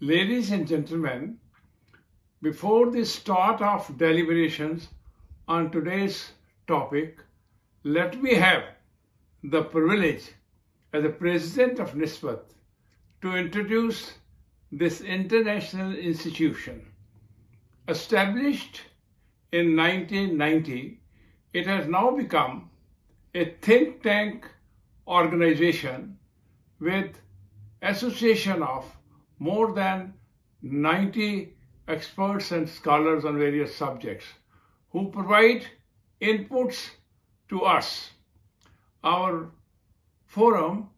Ladies and gentlemen, before the start of deliberations on today's topic, let me have the privilege as the President of NISSMAT to introduce this international institution. Established in 1990, it has now become a think tank organization with association of more than 90 experts and scholars on various subjects who provide inputs to us. Our forum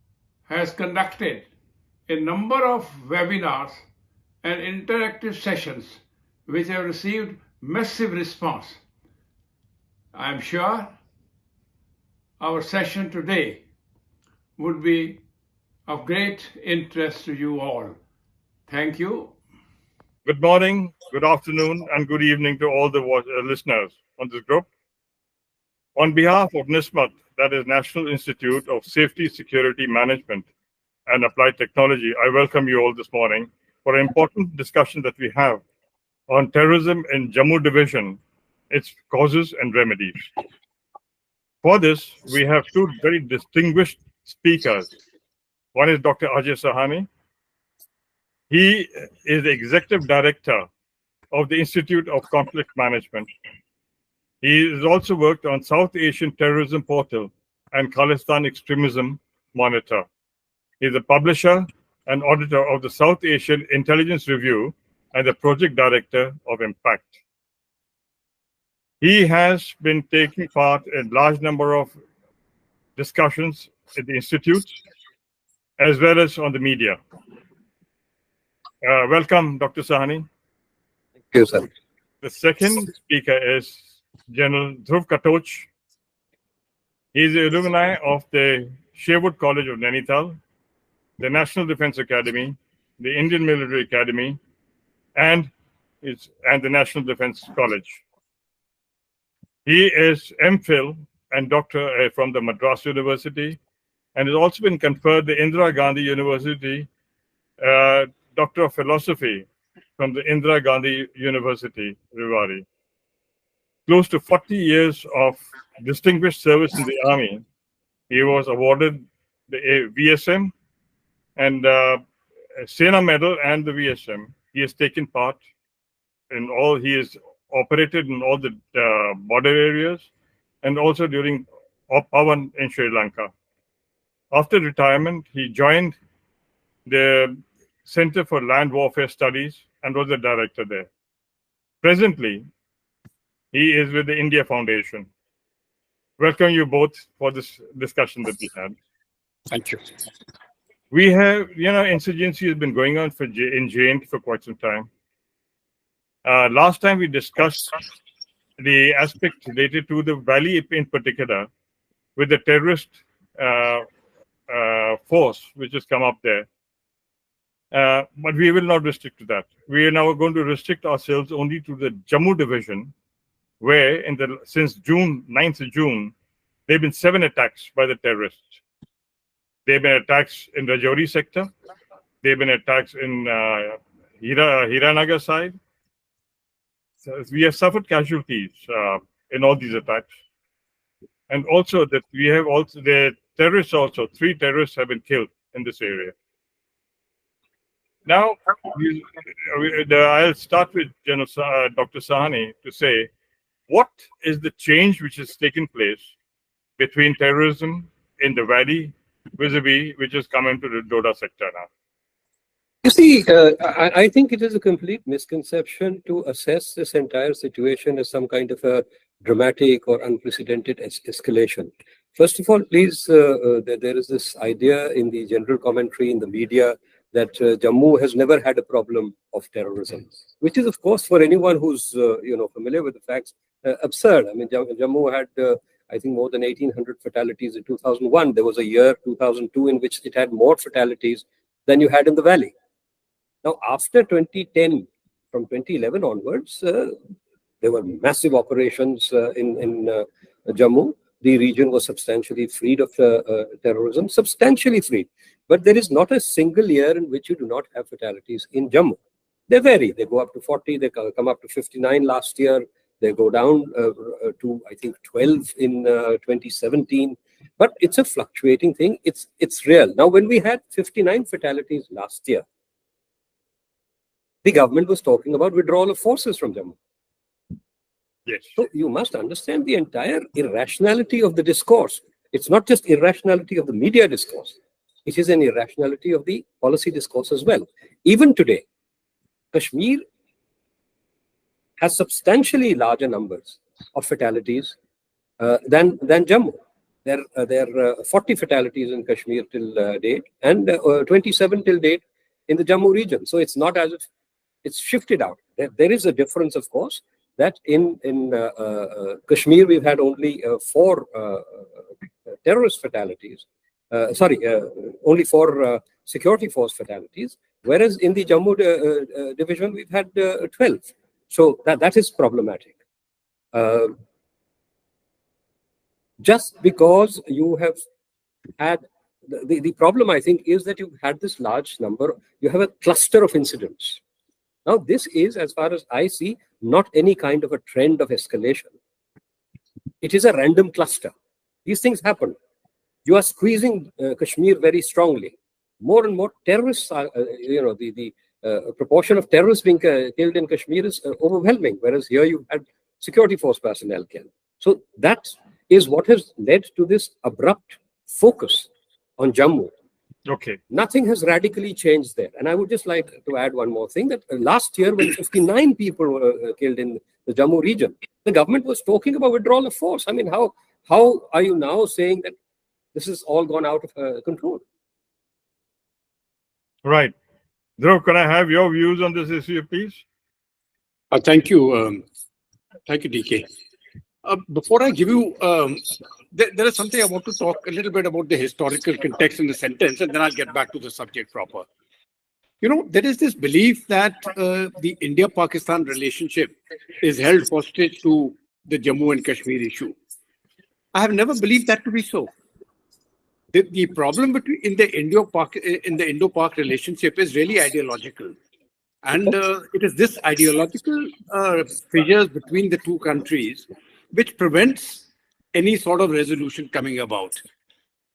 has conducted a number of webinars and interactive sessions which have received massive response. I am sure our session today would be of great interest to you all. Thank you. Good morning, good afternoon, and good evening to all the listeners on this group. On behalf of NISSMAT, that is National Institute of Safety, Security Management and Applied Technology, I welcome you all this morning for an important discussion that we have on terrorism in Jammu Division, its causes and remedies. For this, we have two very distinguished speakers. One is Dr. Ajai Sahni. He is the Executive Director of the Institute of Conflict Management. He has also worked on South Asian Terrorism Portal and Khalistan Extremism Monitor. He is a publisher and auditor of the South Asian Intelligence Review and the Project Director of Impact. He has been taking part in a large number of discussions at the Institute, as well as on the media. Welcome, Dr. Sahni. Thank you, sir. The second speaker is General Dhruv Katoch. He is an alumni of the Sherwood College of Nainital, the National Defense Academy, the Indian Military Academy, and the National Defense College. He is MPhil and Doctor from the Madras University, and has also been conferred the Indira Gandhi University Doctor of Philosophy from the Indira Gandhi University, Rewari. Close to 40 years of distinguished service in the Army. He was awarded the VSM and Sena Medal and the VSM. He has taken part in all, he has operated in all the border areas and also during Pavan in Sri Lanka. After retirement, he joined the Center for Land Warfare Studies and was the director there. Presently, he is with the India Foundation. Welcome you both for this discussion that we had. Thank you. We have, insurgency has been going on in JNT for quite some time. Last time we discussed the aspect related to the valley in particular with the terrorist force which has come up there. But we will not restrict to that. We are now going to restrict ourselves only to the Jammu Division, where since 9th of June, there have been 7 attacks by the terrorists. There have been attacks in Rajouri sector. There have been attacks in Hiranagar side. So we have suffered casualties in all these attacks. And also that we have also, the terrorists also, 3 terrorists have been killed in this area. Now, I'll start with Dr. Sahni to say, what is the change which has taken place between terrorism in the valley vis-a-vis which has come into the Doda sector now? You see, I think it is a complete misconception to assess this entire situation as some kind of a dramatic or unprecedented escalation. First of all, please, there is this idea in the general commentary in the media that Jammu has never had a problem of terrorism, which is, of course, for anyone who's familiar with the facts, absurd. I mean, Jammu had, I think, more than 1,800 fatalities in 2001. There was a year, 2002, in which it had more fatalities than you had in the valley. Now, after 2010, from 2011 onwards, there were massive operations in Jammu. the region was substantially freed of terrorism, substantially freed. But there is not a single year in which you do not have fatalities in Jammu. They vary. They go up to 40, they come up to 59 last year. They go down to, I think, 12 in 2017. But it's a fluctuating thing. It's real. Now, when we had 59 fatalities last year, the government was talking about withdrawal of forces from Jammu. Yes. So you must understand the entire irrationality of the discourse. It's not just irrationality of the media discourse. It is an irrationality of the policy discourse as well. Even today, Kashmir has substantially larger numbers of fatalities than Jammu. There are 40 fatalities in Kashmir till date and 27 till date in the Jammu region. So it's not as if it's shifted out. There is a difference, of course, that in Kashmir we've had only 4 terrorist fatalities. Only 4 security force fatalities, whereas in the Jammu division we've had 12. So that is problematic. Just because you have had the problem, I think, is that you've had this large number, you have a cluster of incidents. Now, this is, as far as I see, not any kind of a trend of escalation. It is a random cluster. These things happen. You are squeezing Kashmir very strongly. More and more terrorists are, the proportion of terrorists being killed in Kashmir is overwhelming, whereas here you had security force personnel killed. So that is what has led to this abrupt focus on Jammu. Okay. Nothing has radically changed there. And I would just like to add one more thing, that last year when 59 people were killed in the Jammu region, the government was talking about withdrawal of force. I mean, how are you now saying that this has all gone out of control? Right. Dhruv, can I have your views on this issue, please? Thank you. Thank you, DK. Before I give you, there is something I want to talk a little bit about the historical context in the sentence, and then I'll get back to the subject proper. You know, there is this belief that the India-Pakistan relationship is held hostage to the Jammu and Kashmir issue. I have never believed that to be so. The problem in the Indo-Pak relationship is really ideological. And it is this ideological fissures between the two countries which prevents any sort of resolution coming about.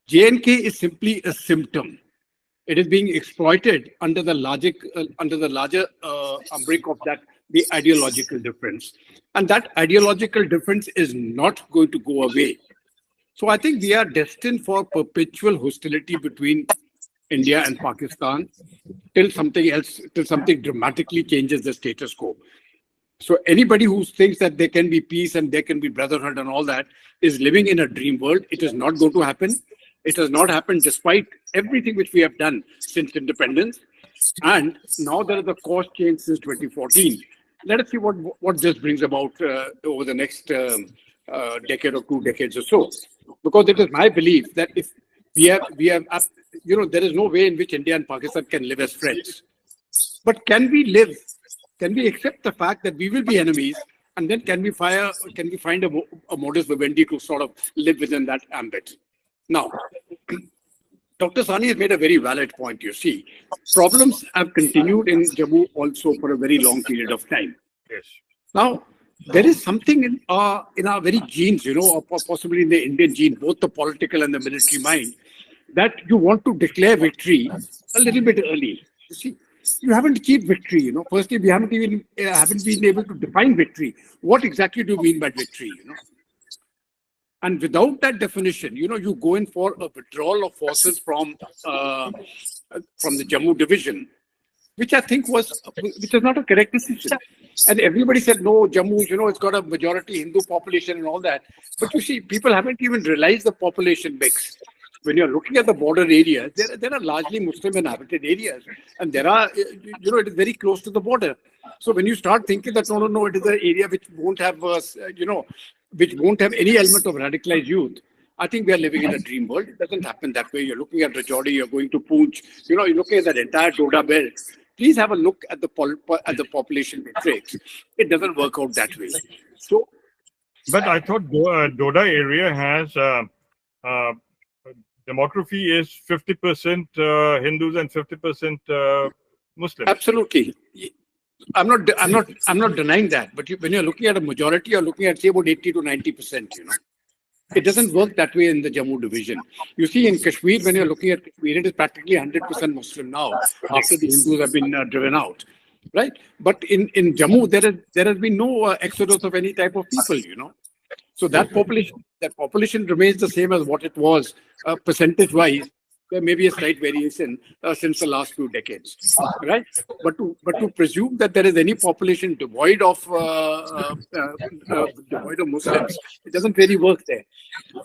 J&K is simply a symptom. It is being exploited under the larger umbrella of that, the ideological difference. And that ideological difference is not going to go away. So I think we are destined for perpetual hostility between India and Pakistan till something dramatically changes the status quo. So anybody who thinks that there can be peace and there can be brotherhood and all that is living in a dream world. It is not going to happen. It has not happened despite everything which we have done since independence. And now there is a course change since 2014. Let us see what this brings about over the next decade or 2 decades or so. Because it is my belief that if we have, there is no way in which India and Pakistan can live as friends. But can we accept the fact that we will be enemies, and then can we find a modus vivendi to sort of live within that ambit? Now, Dr. Sahni has made a very valid point, you see. Problems have continued in Jammu also for a very long period of time. Yes. Now, there is something in our very genes, or possibly in the Indian gene, both the political and the military mind, that you want to declare victory a little bit early. You see, you haven't achieved victory. Firstly, we haven't been able to define victory. What exactly do you mean by victory? And without that definition, you go in for a withdrawal of forces from the Jammu Division, which I think which is not a correct decision. And everybody said, no, Jammu, it's got a majority Hindu population and all that. But you see, people haven't even realized the population mix. When you're looking at the border areas, there are largely Muslim inhabited areas. And there are, it is very close to the border. So when you start thinking that, no, it is an area which won't have, which won't have any element of radicalized youth, I think we are living in a dream world. It doesn't happen that way. You're looking at Rajori, you're going to Poonch, you're looking at that entire Doda belt. Please have a look at the population matrix. It doesn't work out that way. So But I thought Doda area has demography is 50% Hindus and 50% Muslims. Absolutely. I'm not denying that. But when you're looking at a majority, you're looking at say about 80 to 90%. It doesn't work that way in the Jammu division. You see, in Kashmir, when you're looking at Kashmir, it is practically 100% Muslim now after the Hindus have been driven out, right? But in Jammu, there has been no exodus of any type of people. So that population remains the same as what it was percentage-wise. There may be a slight variation since the last few decades, right? But to presume that there is any population devoid of Muslims, it doesn't really work there.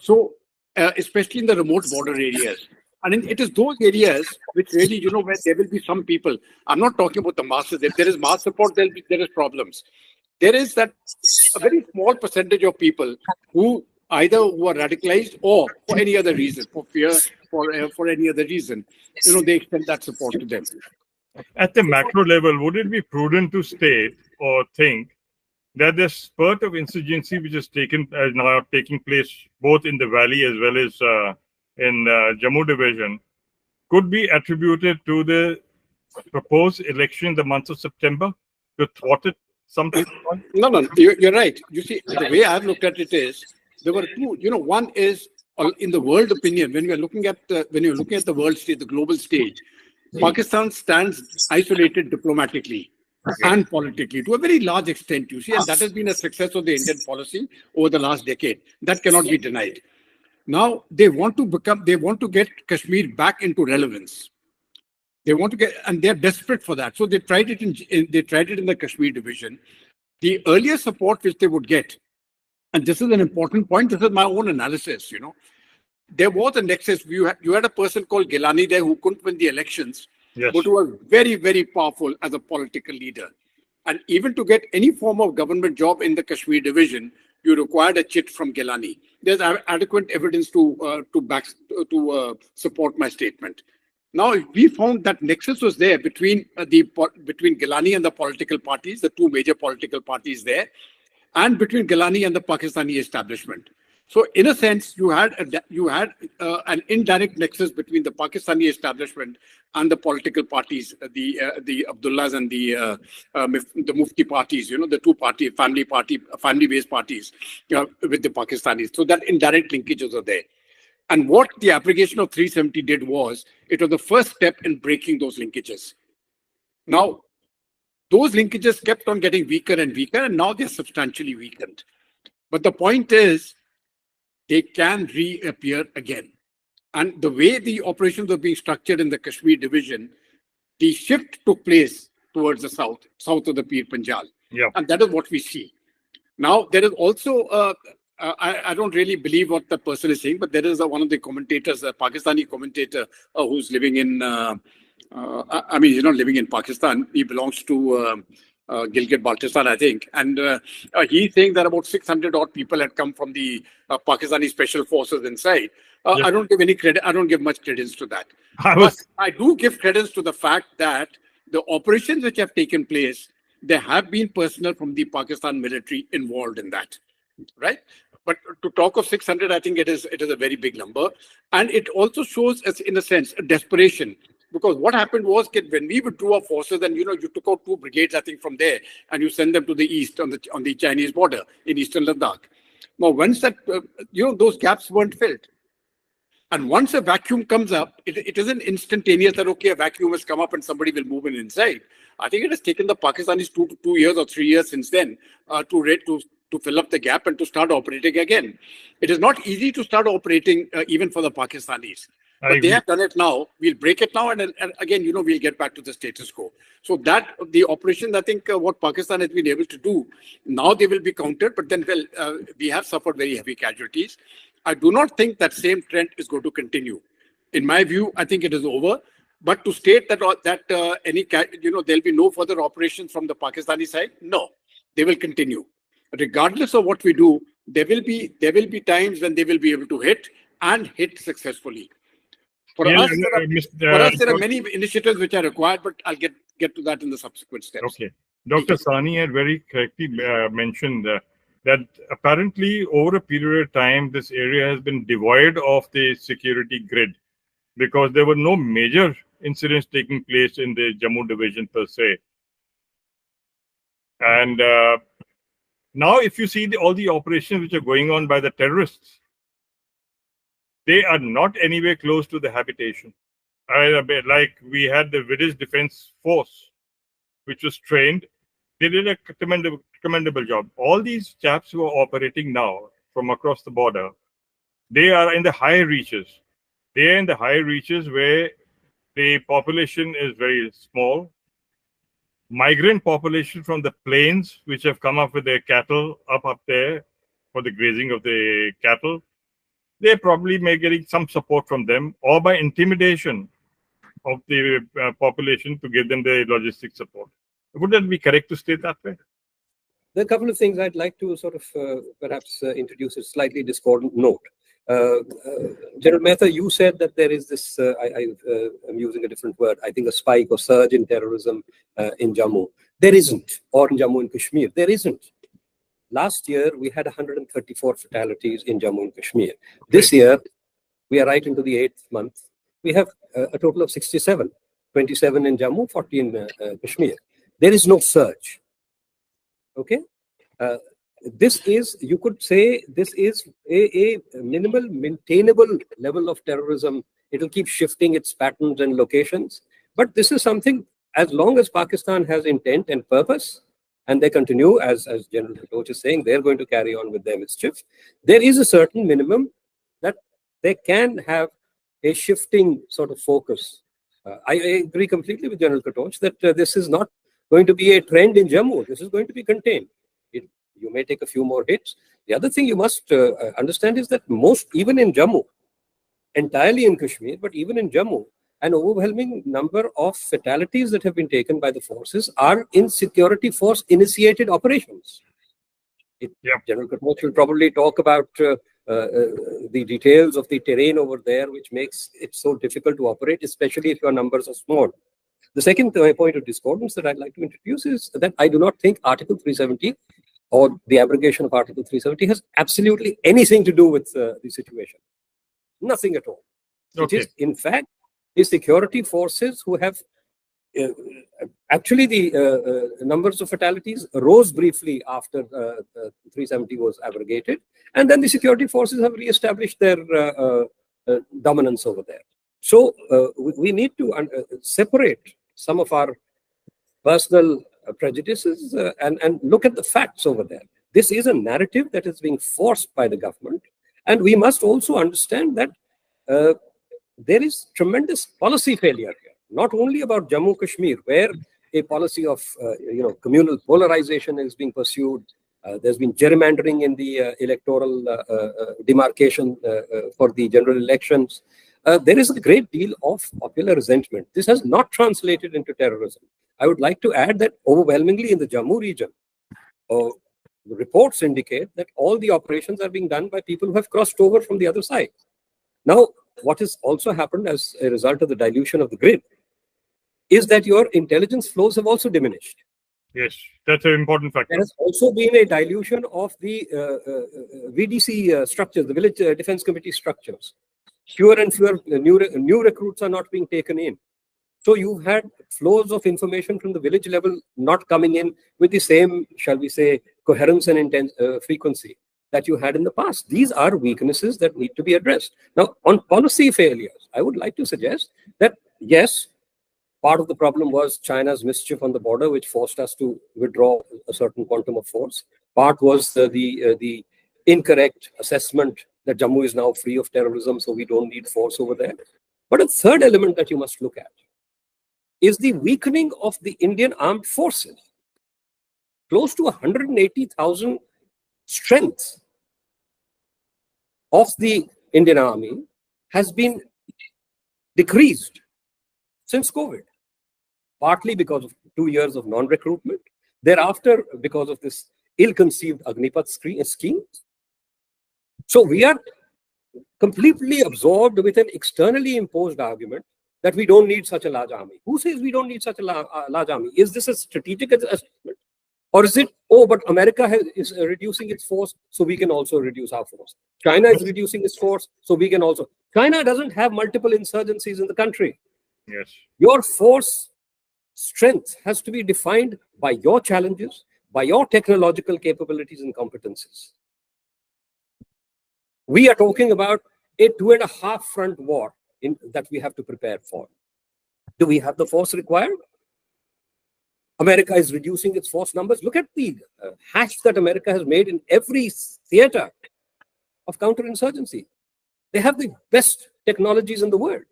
So, especially in the remote border areas, and it is those areas which really, where there will be some people. I'm not talking about the masses. If there is mass support, there is problems. There is that a very small percentage of people who are radicalized or for any other reason, for fear, for any other reason, they extend that support to them. At the macro level, would it be prudent to state or think that the spurt of insurgency which is now taking place both in the valley as well as in Jammu Division could be attributed to the proposed election in the month of September to thwart it? No, you're right. You see, the way I've looked at it is there were two. One is in the world opinion. When you're looking at the world stage, the global stage, Pakistan stands isolated diplomatically and politically to a very large extent. You see, and that has been a success of the Indian policy over the last decade. That cannot be denied. Now they want to get Kashmir back into relevance. And they're desperate for that. So they tried it in the Kashmir division. The earlier support which they would get, and this is an important point. This is my own analysis. There was a nexus. You had a person called Gilani there who couldn't win the elections, yes, but who was very, very powerful as a political leader. And even to get any form of government job in the Kashmir division, you required a chit from Gilani. There's adequate evidence to support my statement. Now, we found that nexus was there between Gilani and the political parties, the two major political parties there, and between Gilani and the Pakistani establishment. So, in a sense, you had an indirect nexus between the Pakistani establishment and the political parties, the Abdullahs and the Mufti parties. The two family-based parties with the Pakistanis. So that indirect linkages are there. And what the application of 370 did was, it was the first step in breaking those linkages. Now, those linkages kept on getting weaker and weaker, and now they're substantially weakened. But the point is, they can reappear again. And the way the operations are being structured in the Kashmir division, the shift took place towards the south of the Pir Panjal. Yeah. And that is what we see. Now, there is also... I don't really believe what the person is saying, but there is one of the commentators, a Pakistani commentator who's living in, he's not living in Pakistan. He belongs to Gilgit-Baltistan, I think. And he's saying that about 600 odd people had come from the Pakistani special forces inside. I don't give any credit. I don't give much credence to that. But I do give credence to the fact that the operations which have taken place, there have been personnel from the Pakistan military involved in that. Right, but to talk of 600, I think it is a very big number, and it also shows, as in a sense, a desperation. Because what happened was that when we withdrew our forces, and you took out 2 brigades, I think, from there, and you send them to the east on the Chinese border in eastern Ladakh. Now, once that those gaps weren't filled, and once a vacuum comes up, it isn't instantaneous that a vacuum has come up and somebody will move in inside. I think it has taken the Pakistanis 2 years or 3 years since then to fill up the gap and to start operating again. It is not easy to start operating even for the Pakistanis. But they have done it now. We'll break it now, and again, we'll get back to the status quo. So that the operation, I think, what Pakistan has been able to do, now they will be countered. But then, we have suffered very heavy casualties. I do not think that same trend is going to continue. In my view, I think it is over. But to state that there'll be no further operations from the Pakistani side, no, they will continue. Regardless of what we do, there will be times when they will be able to hit successfully. For us, there are many initiatives which are required, but I'll get to that in the subsequent steps. Okay. Dr. Sahni had very correctly mentioned that apparently over a period of time, this area has been devoid of the security grid because there were no major incidents taking place in the Jammu Division per se. And now if you see all the operations which are going on by the terrorists, they are not anywhere close to the habitation. Like we had the British Defense Force, which was trained. They did a commendable job. All these chaps who are operating now from across the border, they are in the high reaches. They are in the high reaches where the population is very small. Migrant population from the plains, which have come up with their cattle up there for the grazing of the cattle, they probably may getting some support from them or by intimidation of the population to give them the logistic support. Would that be correct to state that way? There are a couple of things I'd like to sort of perhaps introduce a slightly discordant note. General Mehta, you said that there is this, I'm using a different word, I think a spike or surge in terrorism in Jammu. There isn't, or in Jammu and Kashmir. There isn't. Last year, we had 134 fatalities in Jammu and Kashmir. This year, we are right into the 8th month. We have a total of 67, 27 in Jammu, 40 in Kashmir. There is no surge. Okay? This is, you could say, this is a minimal, maintainable level of terrorism. It will keep shifting its patterns and locations. But this is something, as long as Pakistan has intent and purpose, and they continue, as General Katoch is saying, they're going to carry on with their mischief. There is a certain minimum that they can have a shifting sort of focus. I agree completely with General Katoch that this is not going to be a trend in Jammu. This is going to be contained. You may take a few more hits. The other thing you must understand is that even in Jammu, entirely in Kashmir, but even in Jammu, an overwhelming number of fatalities that have been taken by the forces are in security force initiated operations. General Katoch will probably talk about the details of the terrain over there, which makes it so difficult to operate, especially if your numbers are small. The second point of discordance that I'd like to introduce is that I do not think Article 370 or the abrogation of Article 370 has absolutely anything to do with the situation. Nothing at all. Okay. It is, in fact, the security forces who have actually the numbers of fatalities rose briefly after 370 was abrogated, and then the security forces have re-established their dominance over there. So we need to separate some of our personal prejudices and look at the facts over there. This is a narrative that is being forced by the government, and we must also understand that there is tremendous policy failure here, not only about Jammu Kashmir, where a policy of communal polarization is being pursued. There's been gerrymandering in the electoral demarcation for the general elections. There is a great deal of popular resentment. This has not translated into terrorism. I would like to add that overwhelmingly in the Jammu region, reports indicate that all the operations are being done by people who have crossed over from the other side. Now, what has also happened as a result of the dilution of the grid is that your intelligence flows have also diminished. Yes, that's an important factor. There has also been a dilution of the VDC structures, the Village Defense Committee structures. Fewer and fewer new recruits are not being taken in. So you've had flows of information from the village level not coming in with the same, shall we say, coherence and frequency that you had in the past. These are weaknesses that need to be addressed. Now, on policy failures, I would like to suggest that, yes, part of the problem was China's mischief on the border, which forced us to withdraw a certain quantum of force. Part was the incorrect assessment that Jammu is now free of terrorism, so we don't need force over there. But a third element that you must look at is the weakening of the Indian armed forces. Close to 180,000 strength of the Indian army has been decreased since COVID, partly because of 2 years of non-recruitment, thereafter because of this ill-conceived Agnipath scheme. So we are completely absorbed with an externally imposed argument that we don't need such a large army. Who says we don't need such a large army? Is this a strategic assessment? Or is it Oh, but America is reducing its force, so we can also reduce our force. China is reducing its force, so we can also. China doesn't have multiple insurgencies in the country. Yes. Your force strength has to be defined by your challenges, by your technological capabilities and competencies. We are talking about a 2.5 front war that we have to prepare for. Do we have the force required? America is reducing its force numbers. Look at the hash that America has made in every theater of counterinsurgency. They have the best technologies in the world,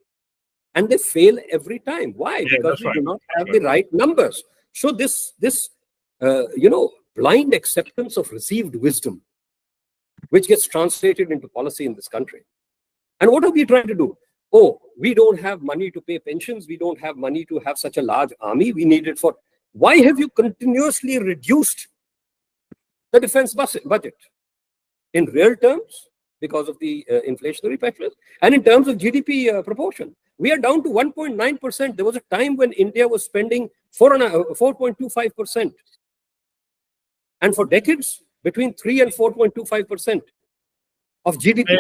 and they fail every time. Why? Because we do not have the right numbers. So this blind acceptance of received wisdom, which gets translated into policy in this country. And what are we trying to do? Oh, we don't have money to pay pensions. We don't have money to have such a large army. We need it for. Why have you continuously reduced the defense budget? In real terms, because of the inflationary pressures, and in terms of GDP proportion. We are down to 1.9%. There was a time when India was spending 4.25%. And for decades, between 3 and 4.25% of GDP.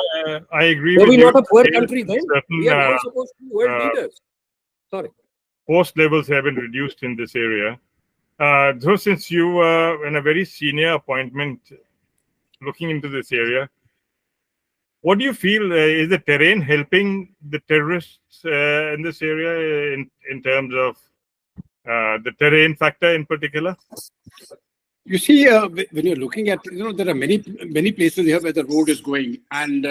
I agree Were with we you. not a poor country then? We are not supposed to be world leaders. Sorry. Post levels have been reduced in this area. Dhruv, since you were in a very senior appointment looking into this area, what do you feel is the terrain helping the terrorists in this area in terms of the terrain factor in particular? You see, when you're looking at, there are many places here where the road is going, and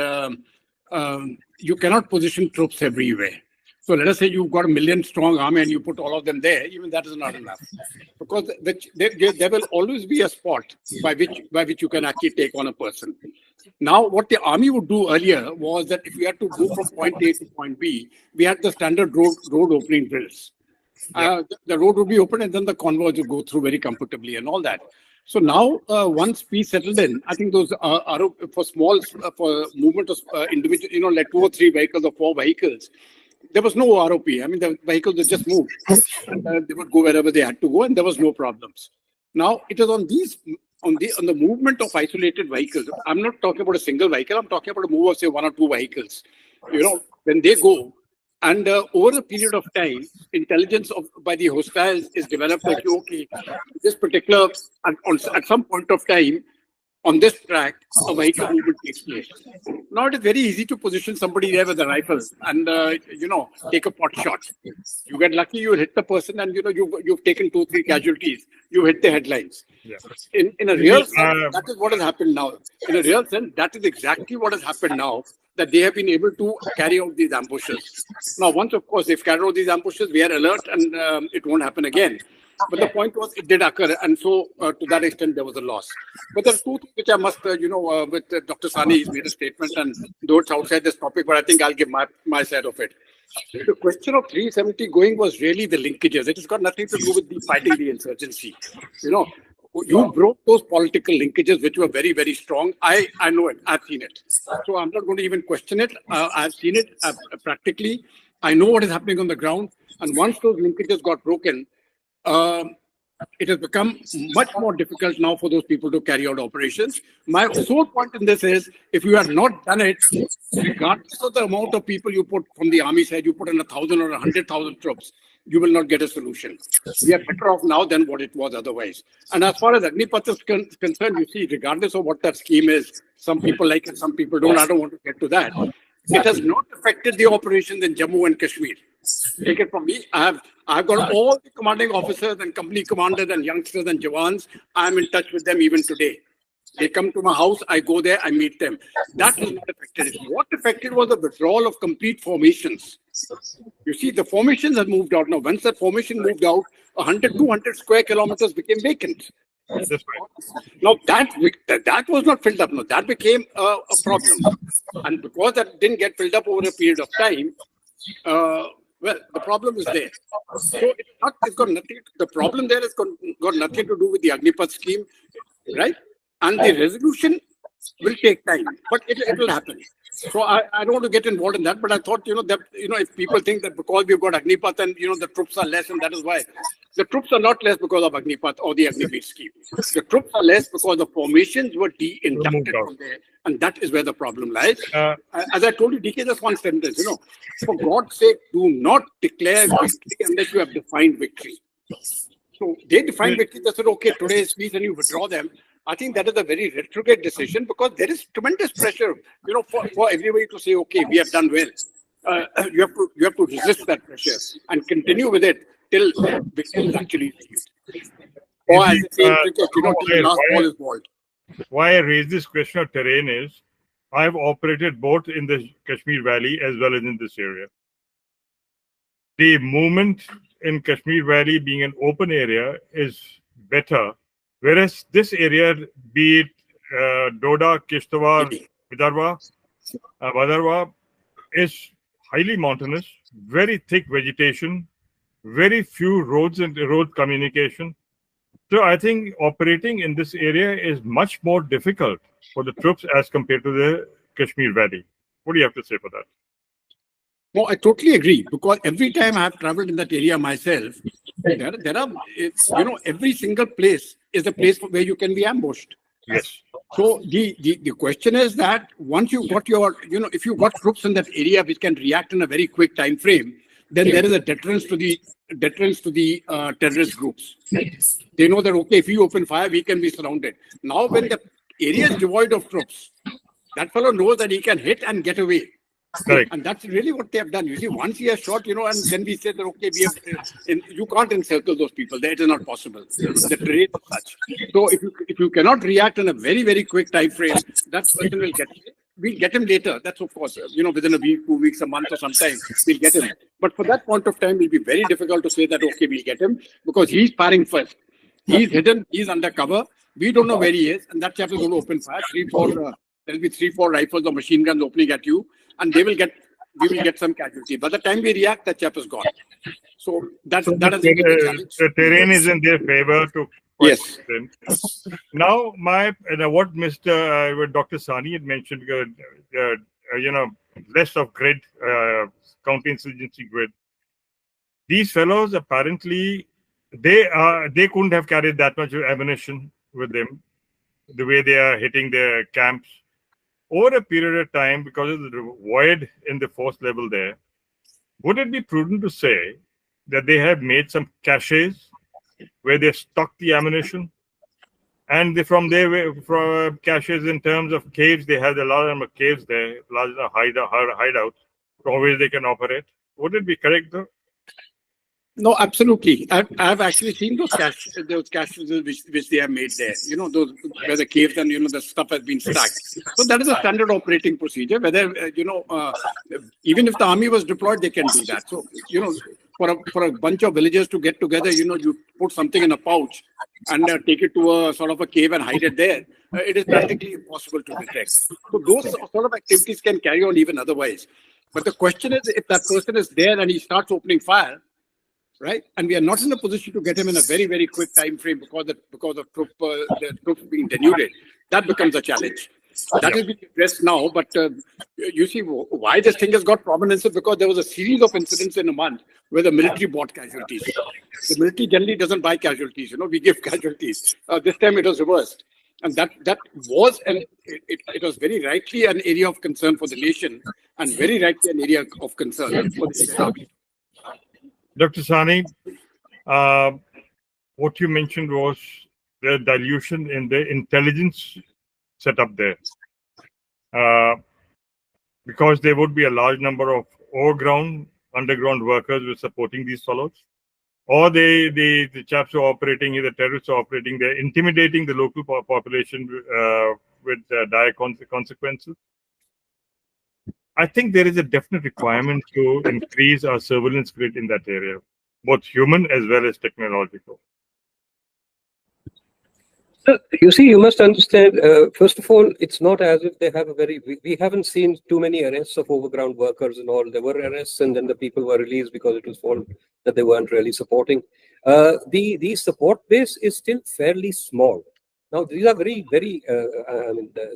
you cannot position troops everywhere. So let us say you've got 1 million strong army and you put all of them there, even that is not enough. Because there will always be a spot by which you can actually take on a person. Now, what the army would do earlier was that if we had to go from point A to point B, we had the standard road opening drills. The road would be open and then the convoys would go through very comfortably and all that. So now, once peace settled in, I think those for movement of individual, like 2 or 3 vehicles or 4 vehicles, there was no ROP. I mean, the vehicles would just moved. And, they would go wherever they had to go, and there was no problems. Now, it is on the movement of isolated vehicles. I'm not talking about a single vehicle. I'm talking about a move of, say, 1 or 2 vehicles. When they go, and over a period of time, intelligence by the hostiles is developed that, okay, this particular, at some point of time, on this track, a vehicle movement takes place. Now it is very easy to position somebody there with a rifle and take a pot shot. You get lucky, you hit the person, and you've taken 2 or 3 casualties. You hit the headlines. Yeah. In a real sense, that is what has happened now. In a real sense, that is exactly what has happened now. That they have been able to carry out these ambushes. Now, once, of course, they've carried out these ambushes, we are alert, and it won't happen again. But the point was, it did occur, and so to that extent, there was a loss. But there are 2 things which I must, with Dr. Sahni, he's made a statement, and though it's outside this topic, but I think I'll give my side of it. The question of 370 going was really the linkages. It has got nothing to do with the fighting the insurgency. You broke those political linkages, which were very, very strong. I know it. I've seen it. So I'm not going to even question it. I've seen it practically. I know what is happening on the ground. And once those linkages got broken, it has become much more difficult now for those people to carry out operations. My sole point in this is, if you have not done it, regardless of the amount of people you put from the army side, you put in 1,000 or 100,000 troops, you will not get a solution. We are better off now than what it was otherwise. And as far as Agnipath is concerned, you see, regardless of what that scheme is, some people like it, some people don't. I don't want to get to that. It has not affected the operations in Jammu and Kashmir. Take it from me. I've got all the commanding officers and company commanders and youngsters and Jawans. I'm in touch with them even today. They come to my house, I go there, I meet them. That was not affected. What affected was the withdrawal of complete formations. You see, the formations have moved out. Now, once that formation moved out, 100, 200 square kilometers became vacant. Now, that was not filled up. No, that became a problem. And because that didn't get filled up over a period of time, well, the problem is there. So it's got nothing. The problem there has got nothing to do with the Agnipath scheme, right? And the resolution will take time, but it will happen. So I don't want to get involved in that, but I thought, that, if people think that because we've got Agnipath and, the troops are less, and that is why. The troops are not less because of Agnipath or the Agnipath scheme. The troops are less because the formations were de-inducted from there, and that is where the problem lies. As I told you, DK, just one sentence, for God's sake, do not declare victory unless you have defined victory. So they defined victory, they said, okay, today is peace, and you withdraw them. I think that is a very retrograde decision, because there is tremendous pressure, for everybody to say, okay, we have done well. You have to resist that pressure and continue with it till victory is actually achieved. Or as they say in cricket, till the last ball is balled. Why I raise this question of terrain is, I've operated both in the Kashmir Valley as well as in this area. The movement in Kashmir Valley being an open area is better, whereas this area, be it Doda, Kishtwar, Vadarwa, is highly mountainous, very thick vegetation, very few roads and road communication. So I think operating in this area is much more difficult for the troops as compared to the Kashmir Valley. What do you have to say for that? No, I totally agree, because every time I have traveled in that area myself, there are, every single place is a place where you can be ambushed. Yes. So the question is that once you got your, if you got troops in that area which can react in a very quick time frame, then there is a deterrence to the terrorist groups. They know that, okay, if you open fire, we can be surrounded. Now, when the area is devoid of troops, that fellow knows that he can hit and get away. Correct. And that's really what they have done. You see, once he has shot, and then we say that, okay, you can't encircle those people. That is not possible. The terrain is such. So if you cannot react in a very, very quick time frame, that person will get hit. We'll get him later. That's of course, within a week, 2 weeks, a month or sometime, we'll get him. But for that point of time, it'll be very difficult to say that, okay, we'll get him, because he's firing first. He's hidden, he's undercover. We don't know where he is, and that chap is going to open fire. There'll be 3-4 rifles or machine guns opening at you, and we will get some casualty. By the time we react, that chap is gone. So that is the challenge. The terrain is in their favor to. Yes. Now, what Dr. Sahni had mentioned, less of grid, counterinsurgency grid. These fellows apparently they couldn't have carried that much ammunition with them, the way they are hitting their camps over a period of time because of the void in the force level there. Would it be prudent to say that they have made some caches where they stock the ammunition, and from caches in terms of caves, they have a large number of caves there, large hideouts from which they can operate? Would it be correct though? No, absolutely. I've actually seen those caches which they have made there. Those where the caves and the stuff has been stacked. So that is a standard operating procedure. Whether even if the army was deployed, they can do that. So for a bunch of villagers to get together, you put something in a pouch and take it to a sort of a cave and hide it there. It is practically impossible to detect. So those sort of activities can carry on even otherwise. But the question is, if that person is there and he starts opening fire, right, and we are not in a position to get him in a very, very quick time frame because of the troops being denuded, that becomes a challenge. That is being addressed now, but you see why this thing has got prominence is because there was a series of incidents in a month where the military bought casualties. The military generally doesn't buy casualties, we give casualties. This time it was reversed. And that was, and it was very rightly an area of concern for the nation, and very rightly an area of concern for the army. Dr. Sahni, what you mentioned was the dilution in the intelligence setup there. Because there would be a large number of underground workers who are supporting these fellows. Or the chaps who are operating here, the terrorists are operating, they're intimidating the local population with dire consequences. I think there is a definite requirement to increase our surveillance grid in that area, both human as well as technological. So, you see, you must understand, first of all, it's not as if they have we haven't seen too many arrests of overground workers and all. There were arrests and then the people were released because it was found that they weren't really supporting. The support base is still fairly small. Now, these are very,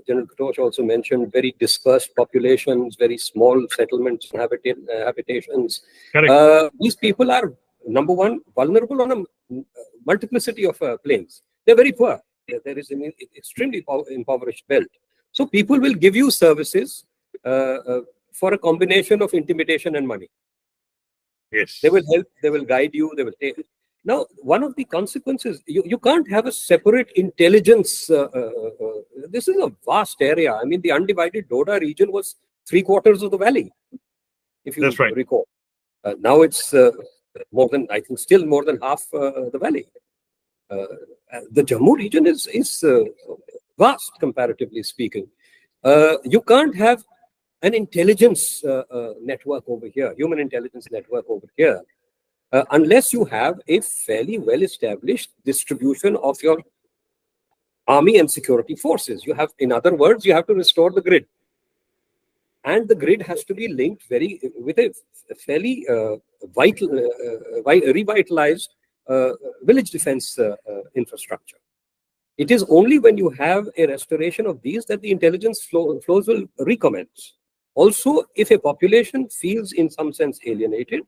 General Katoch also mentioned very dispersed populations, very small settlements, habitations. These people are, number one, vulnerable on a multiplicity of planes. They're very poor. There is an extremely impoverished belt. So people will give you services for a combination of intimidation and money. Yes. They will help, they will guide you, they will take it. Now, one of the consequences, you can't have a separate intelligence. This is a vast area. I mean, the undivided Doda region was 3/4 of the valley, if you recall. Now it's more than, I think, still more than half the valley. The Jammu region is vast, comparatively speaking. You can't have an intelligence network over here, human intelligence network over here, unless you have a fairly well-established distribution of your army and security forces. You have, in other words, you have to restore the grid. And the grid has to be linked with a fairly revitalized village defense infrastructure. It is only when you have a restoration of these that the intelligence flows will recommence. Also, if a population feels in some sense alienated,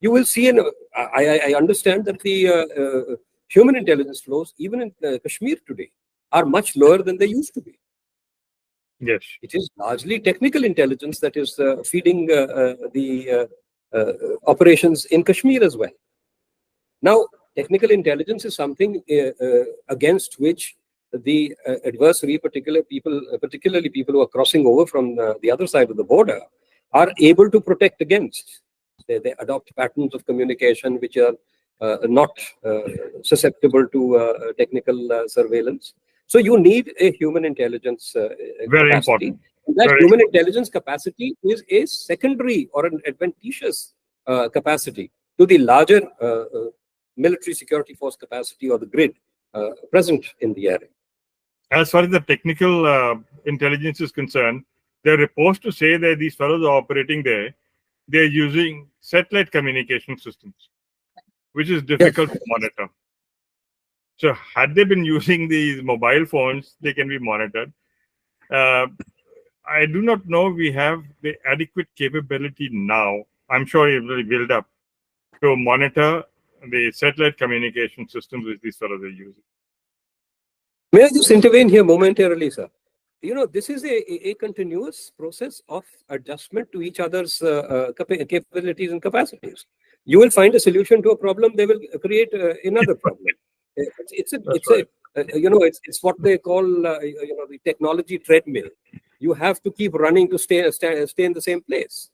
you will see, I understand that the human intelligence flows, even in Kashmir today, are much lower than they used to be. Yes. It is largely technical intelligence that is feeding the operations in Kashmir as well. Now, technical intelligence is something against which the adversary, particularly people who are crossing over from the other side of the border, are able to protect against. They adopt patterns of communication which are not susceptible to technical surveillance. So you need a human intelligence very capacity. important. That human intelligence capacity is a secondary or an adventitious capacity to the larger military security force capacity or the grid present in the area. As far as the technical intelligence is concerned, there are reports to say that these fellows are operating there. They're using satellite communication systems, which is difficult to monitor. So had they been using these mobile phones, they can be monitored. I do not know we have the adequate capability now. I'm sure it will build up to monitor the satellite communication systems which these fellows are using. May I just intervene here momentarily, sir? You know, this is a continuous process of adjustment to each other's capabilities and capacities. You will find a solution to a problem, they will create another problem. It's what they call the technology treadmill. You have to keep running to stay in the same place.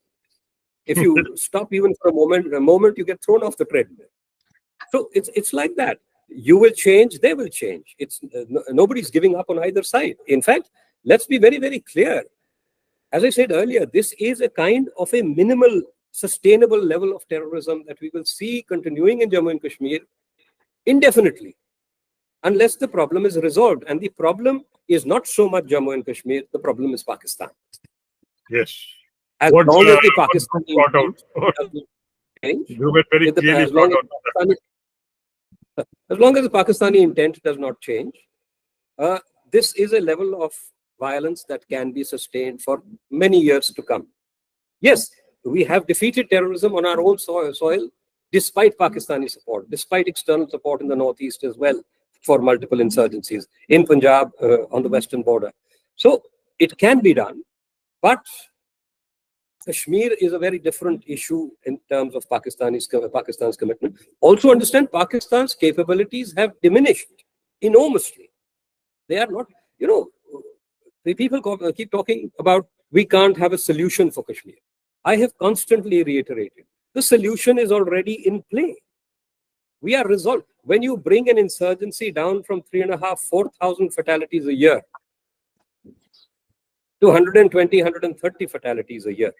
If you stop even for a moment you get thrown off the treadmill. So it's like that. You will change, they will change. It's nobody's giving up on either side. In fact, let's be very, very clear. As I said earlier, this is a kind of a minimal, sustainable level of terrorism that we will see continuing in Jammu and Kashmir indefinitely, unless the problem is resolved. And the problem is not so much Jammu and Kashmir, the problem is Pakistan. Yes. As long as the Pakistani as long as the Pakistani intent does not change, this is a level of violence that can be sustained for many years to come. Yes, we have defeated terrorism on our own soil, despite Pakistani support, despite external support in the northeast as well for multiple insurgencies, in Punjab, on the western border. So it can be done, but Kashmir is a very different issue in terms of Pakistan's commitment. Also understand Pakistan's capabilities have diminished enormously. They are not, the people keep talking about we can't have a solution for Kashmir. I have constantly reiterated, the solution is already in play. We are resolved. When you bring an insurgency down from 3,500-4,000 fatalities a year to 120, 130 fatalities a year,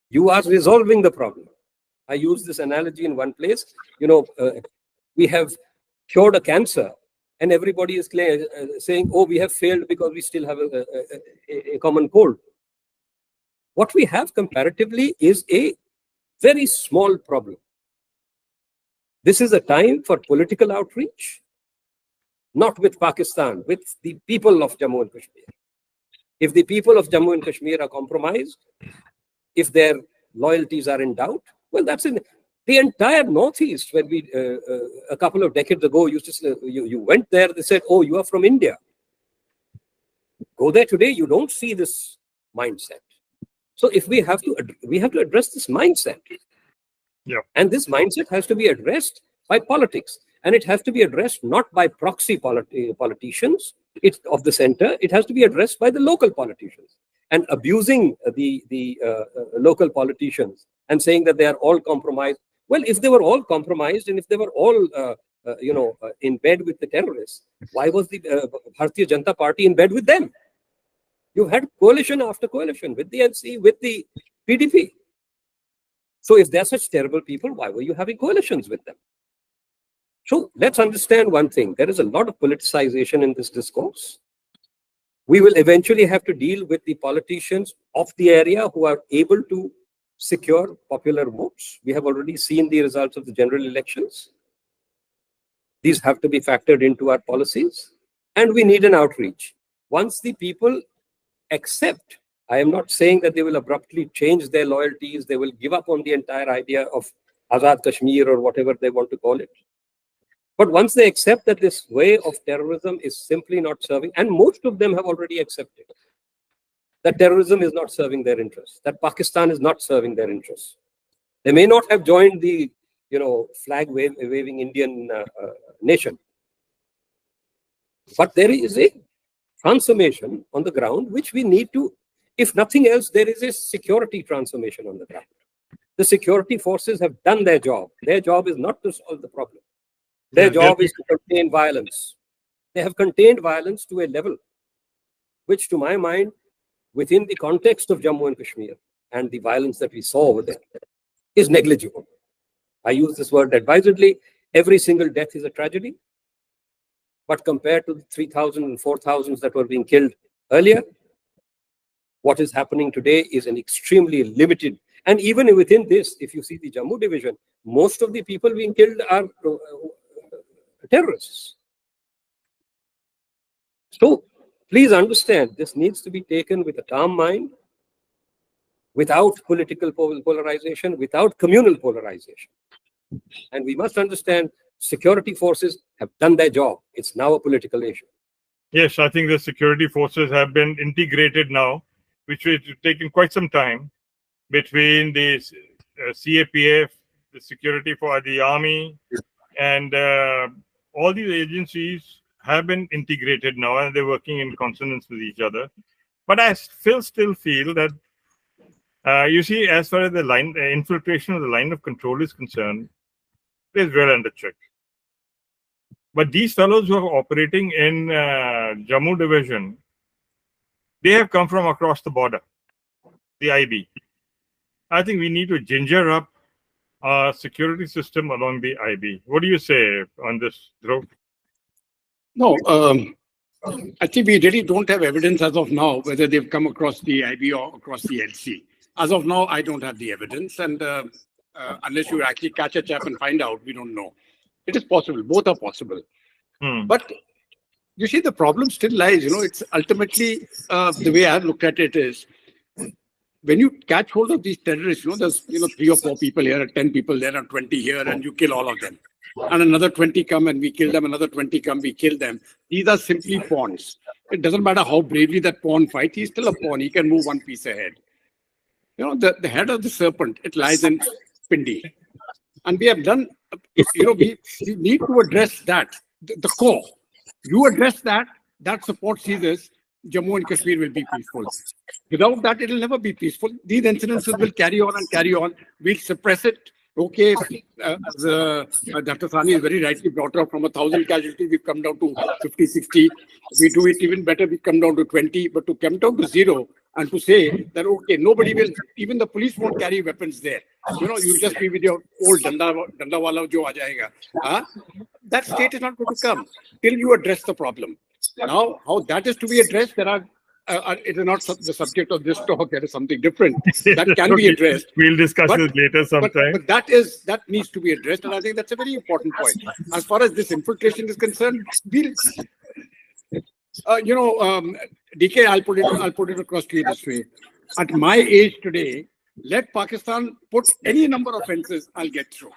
you are resolving the problem. I use this analogy in one place. We have cured a cancer, and everybody is saying, oh, we have failed because we still have a common cold. What we have comparatively is a very small problem. This is a time for political outreach, not with Pakistan, with the people of Jammu and Kashmir. If the people of Jammu and Kashmir are compromised, if their loyalties are in doubt, well, that's in the entire Northeast. When we, a couple of decades ago, you went there, they said, oh, you are from India. Go there today, you don't see this mindset. So if we have to address this mindset. Yeah. And this mindset has to be addressed by politics. And it has to be addressed not by proxy politicians of the center. It has to be addressed by the local politicians. And abusing the local politicians and saying that they are all compromised. Well, if they were all compromised and if they were all in bed with the terrorists, why was the Bharatiya Janata Party in bed with them? You've had coalition after coalition with the NC, with the PDP. So if they're such terrible people, why were you having coalitions with them? So let's understand one thing. There is a lot of politicization in this discourse. We will eventually have to deal with the politicians of the area who are able to secure popular votes. We have already seen the results of the general elections. These have to be factored into our policies. And we need an outreach. Once the people accept, I am not saying that they will abruptly change their loyalties, they will give up on the entire idea of Azad Kashmir or whatever they want to call it. But once they accept that this way of terrorism is simply not serving, and most of them have already accepted that terrorism is not serving their interests, that Pakistan is not serving their interests. They may not have joined the flag waving Indian nation, but there is a transformation on the ground which we need to, if nothing else, there is a security transformation on the ground. The security forces have done their job. Their job is not to solve the problem. Their job is to contain violence. They have contained violence to a level which, to my mind, within the context of Jammu and Kashmir and the violence that we saw over there, is negligible. I use this word advisedly. Every single death is a tragedy. But compared to the 3,000 and 4,000 that were being killed earlier, what is happening today is an extremely limited. And even within this, if you see the Jammu Division, most of the people being killed are terrorists. So please understand, this needs to be taken with a calm mind, without political polarization, without communal polarization. And we must understand security forces have done their job. It's now a political issue. Yes, I think the security forces have been integrated now, which has taken quite some time between the CAPF, the security for the army, and all these agencies have been integrated now and they're working in consonance with each other. But I still feel that, you see, as far as the infiltration of the line of control is concerned, it is well under check. But these fellows who are operating in Jammu Division, they have come from across the border, the IB. I think we need to ginger up our security system along the IB. What do you say on this, Dhruv? No, I think we really don't have evidence as of now whether they've come across the IB or across the LC. As of now, I don't have the evidence, and unless you actually catch a chap and find out, we don't know. It is possible. Both are possible. But you see, the problem still lies. It's ultimately the way I've looked at it is, when you catch hold of these terrorists, there's 3 or 4 people here, 10 people there, and 20 here, and you kill all of them. And another 20 come and we kill them, another 20 come, we kill them. These are simply pawns. It doesn't matter how bravely that pawn fights, he's still a pawn. He can move one piece ahead. The head of the serpent, it lies in Pindi. And we have done, we need to address that, the core. You address that support Caesars, Jammu and Kashmir will be peaceful. Without that, it will never be peaceful. These incidences will carry on and carry on. We'll suppress it. Okay, as Dr. Sahni is very rightly brought up, from 1,000 casualties, we've come down to 50, 60. We do it even better, we come down to 20. But to come down to 0 and to say that, okay, nobody will, even the police won't carry weapons there. You'll just be with your old danda wala jo aa jayega. That state is not going to come till you address the problem. Now, how that is to be addressed, there are it is not the subject of this talk. It is something different that can be addressed. We'll discuss it later sometime. But that needs to be addressed, and I think that's a very important point. As far as this infiltration is concerned, we'll, DK, I'll put it across to you this way. At my age today, let Pakistan put any number of fences, I'll get through.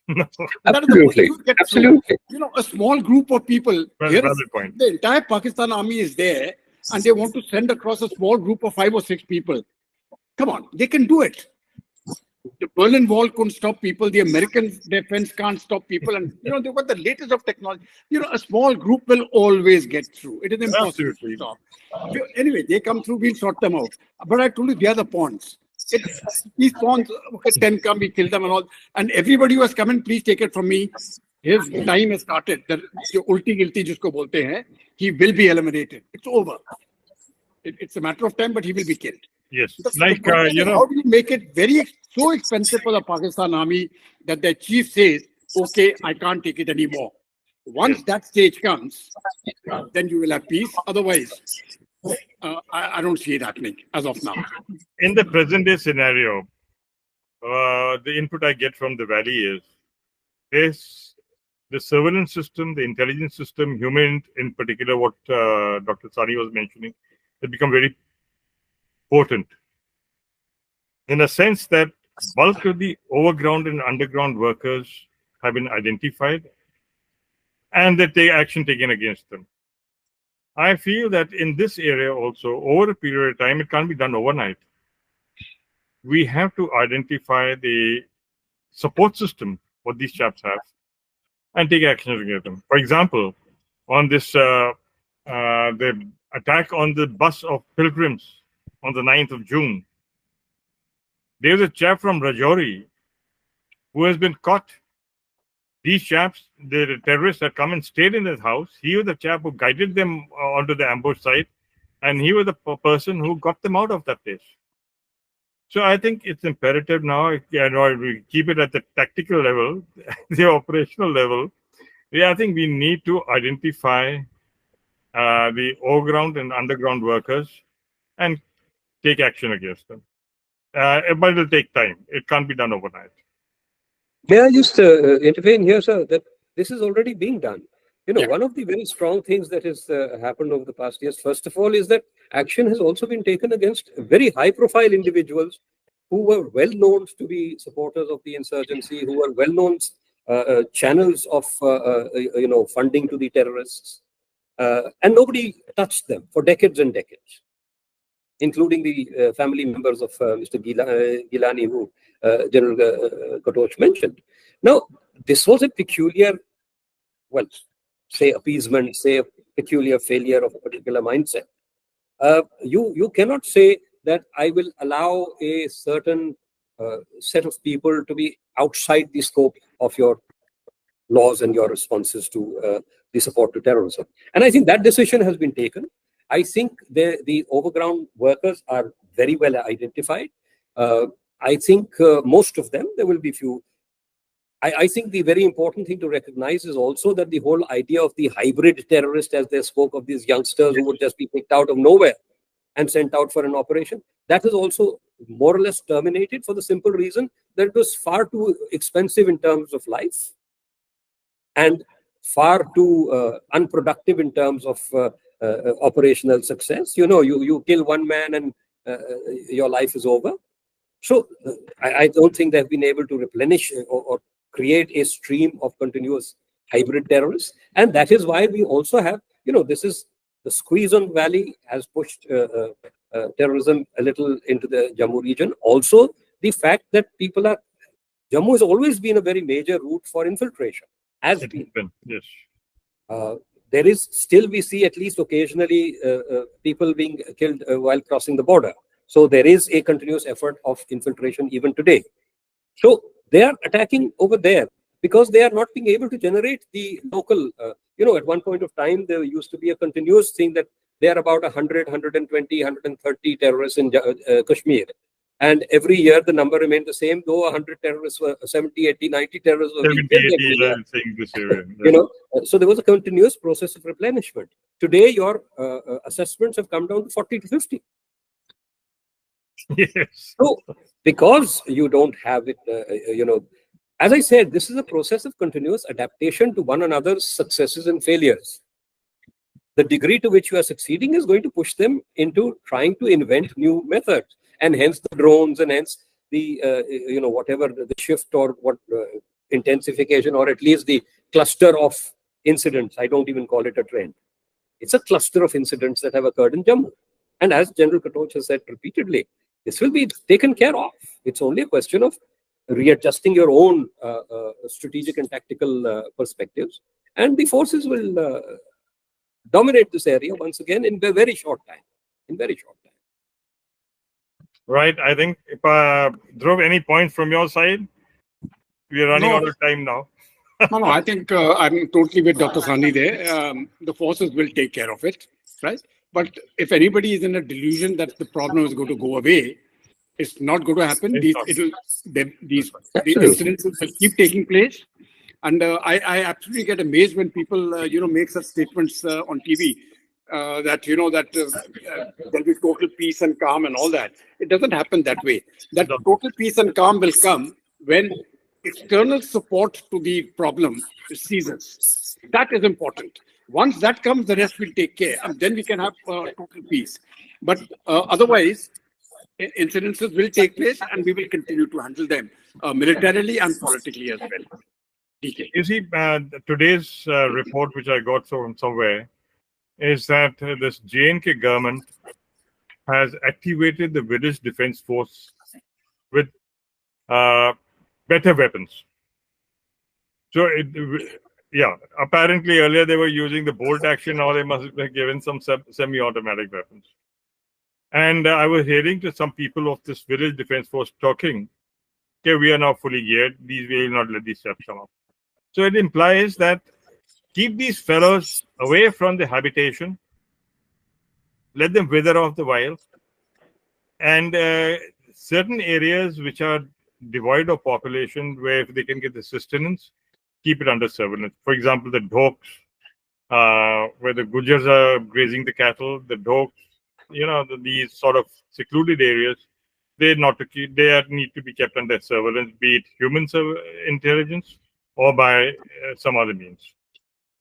No. Absolutely. Absolutely. A small group of people, point. The entire Pakistan army is there, and they want to send across a small group of 5 or 6 people. Come on, they can do it. The Berlin Wall couldn't stop people. The American defense can't stop people. And, they've got the latest of technology. A small group will always get through. It is impossible to stop. Anyway, they come through, we'll sort them out. But I told you, they are the pawns. These pawns, 10 come, we kill them and all. And everybody who has come in, please take it from me. His time has started. The ulti gilti jisko bolte hain, he will be eliminated. It's over. It's a matter of time, but he will be killed. Yes. How do you make it so expensive for the Pakistan army that their chief says, okay, I can't take it anymore. Once that stage comes, then you will have peace. Otherwise, I don't see it happening as of now. In the present day scenario, the input I get from the valley is the surveillance system, the intelligence system, human in particular, what Dr. Sahni was mentioning, has become very potent. In a sense that bulk of the overground and underground workers have been identified and that action taken against them. I feel that in this area also, over a period of time, it can't be done overnight. We have to identify the support system, what these chaps have, and take action against them. For example, on this, the attack on the bus of pilgrims on the 9th of June, there's a chap from Rajouri who has been caught. These chaps, the terrorists had come and stayed in his house. He was the chap who guided them onto the ambush site, and he was the person who got them out of that place. So I think it's imperative now, we keep it at the tactical level, the operational level. I think we need to identify the overground and underground workers and take action against them. But it will take time. It can't be done overnight. May I just intervene here, sir, that this is already being done. One of the very strong things that has happened over the past years, first of all, is that action has also been taken against very high-profile individuals who were well-known to be supporters of the insurgency, who were well-known channels of, funding to the terrorists. And nobody touched them for decades and decades, including the family members of Mr. Gilani, who General Katoch mentioned. Now, this was a peculiar, say appeasement, say a peculiar failure of a particular mindset. You cannot say that I will allow a certain set of people to be outside the scope of your laws and your responses to the support to terrorism. And I think that decision has been taken. I think the overground workers are very well identified. I think most of them, there will be few. I think the very important thing to recognize is also that the whole idea of the hybrid terrorist, as they spoke of these youngsters who would just be picked out of nowhere and sent out for an operation, that is also more or less terminated for the simple reason that it was far too expensive in terms of life and far too unproductive in terms of operational success. You kill one man and your life is over. So I don't think they've been able to replenish or create a stream of continuous hybrid terrorists. And that is why we also have, this is the squeeze on Valley has pushed terrorism a little into the Jammu region. Also, the fact that Jammu has always been a very major route for infiltration. Has been. Yes. There is still, we see at least occasionally people being killed while crossing the border. So there is a continuous effort of infiltration even today. So they are attacking over there because they are not being able to generate the local, at one point of time, there used to be a continuous thing that there are about 100, 120, 130 terrorists in Kashmir. And every year the number remained the same, though 100 terrorists were 70, 80, 90 terrorists were 70, being killed 80 every year. saying this area. You know, so there was a continuous process of replenishment. Today, your assessments have come down to 40 to 50. Yes. So, because you don't have it, you know, as I said, this is a process of continuous adaptation to one another's successes and failures. The degree to which you are succeeding is going to push them into trying to invent new methods, and hence the drones, and hence the you know, whatever the shift or what intensification, or at least the cluster of incidents. I don't even call it a trend. It's a cluster of incidents that have occurred in Jammu, and as General Katoch has said repeatedly, this will be taken care of. It's only a question of readjusting your own strategic and tactical perspectives, and the forces will dominate this area once again in a very short time. In very short time. Right. I think, if Dhruv, any points from your side? We are running out of time now. No, I think I'm totally with Dr. Sahni there. The forces will take care of it, right? But if anybody is in a delusion that the problem is going to go away, it's not going to happen. These incidents will keep taking place. And I absolutely get amazed when people, you know, make such statements on TV that, you know, that there'll be total peace and calm and all that. It doesn't happen that way. That total peace and calm will come when external support to the problem ceases. That is important. Once that comes, the rest will take care, and then we can have total peace. But otherwise, incidences will take place, and we will continue to handle them militarily and politically as well. DK. You see, today's report, which I got from somewhere, is that this J&K government has activated the Village Defense Force with better weapons. So, yeah, apparently earlier they were using the bolt action, now they must have given some semi-automatic weapons. And I was hearing to some people of this Village Defense Force talking, okay, we are now fully geared, we will not let these steps come up. So it implies that keep these fellows away from the habitation, let them wither off the wild, and certain areas which are devoid of population, where if they can get the sustenance, keep it under surveillance. For example, the Dhoks, where the Gujars are grazing the cattle, the Dhoks, you know, these sort of secluded areas, they need to be kept under surveillance, be it human intelligence or by some other means.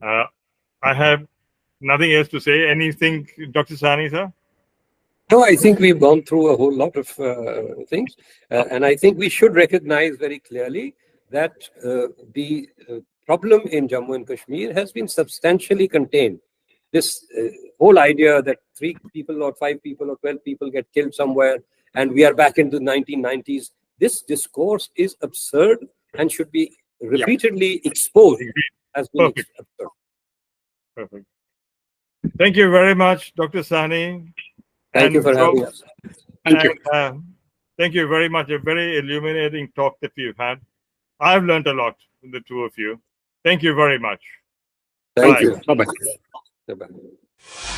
I have nothing else to say. Anything, Dr. Sahni, sir? No, I think we've gone through a whole lot of things. And I think we should recognize very clearly that the problem in Jammu and Kashmir has been substantially contained. This whole idea that 3 people or 5 people or 12 people get killed somewhere and we are back in the 1990s, this discourse is absurd and should be repeatedly exposed as being absurd. Perfect. Thank you very much, Dr. Sahni. Thank you for having us. Thank you. Thank you very much. A very illuminating talk that we've had. I've learned a lot from the two of you. Thank you very much. Thank you. Bye-bye. Bye-bye.